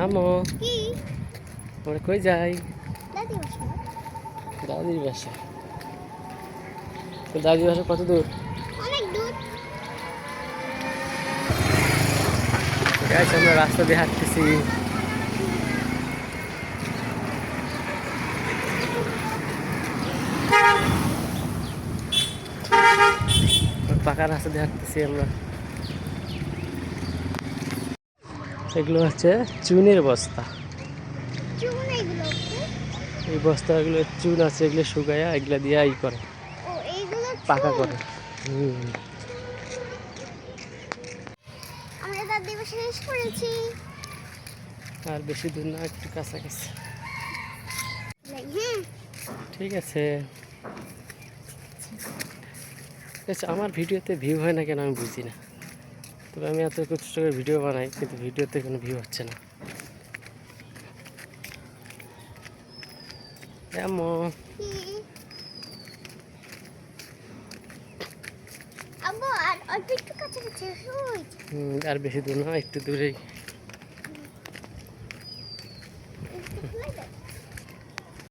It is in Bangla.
আমো কি আমরা কই যাই? দাদি বসে দাদির বাসা। তো দাদির বাসা কত দূর? অনেক দূর। গাইস আমরা রাস্তা দিয়ে হাঁটতেছি। পাকা রাস্তা দিয়ে হাঁটতেছি আমরা। এগুলো হচ্ছে চুনের বস্তা। চুন এগুলো কি? এই বস্তাগুলো চুন আছে, এগুলো শুকাইয়া এগুলো দিয়ে ই করে, ও এইগুলো পাকা চুন। করে। আমরা দাদি বসে শেষ করেছি। আর বেশি দূর না, একটু কাছাকাছি। হুম। ঠিক আছে। আচ্ছা, আমার ভিডিওতে ভিউ হয় না কেন আমি বুঝি না। তবে আমি এত কষ্ট করে ভিডিও বানাই, কিন্তু ভিডিওতে কোনো ভিউ হচ্ছে না। এমন আব্বু আর অল্প একটু কাছাকাছি হয়েছে। আর বেশি দূর না, একটু দূরেই।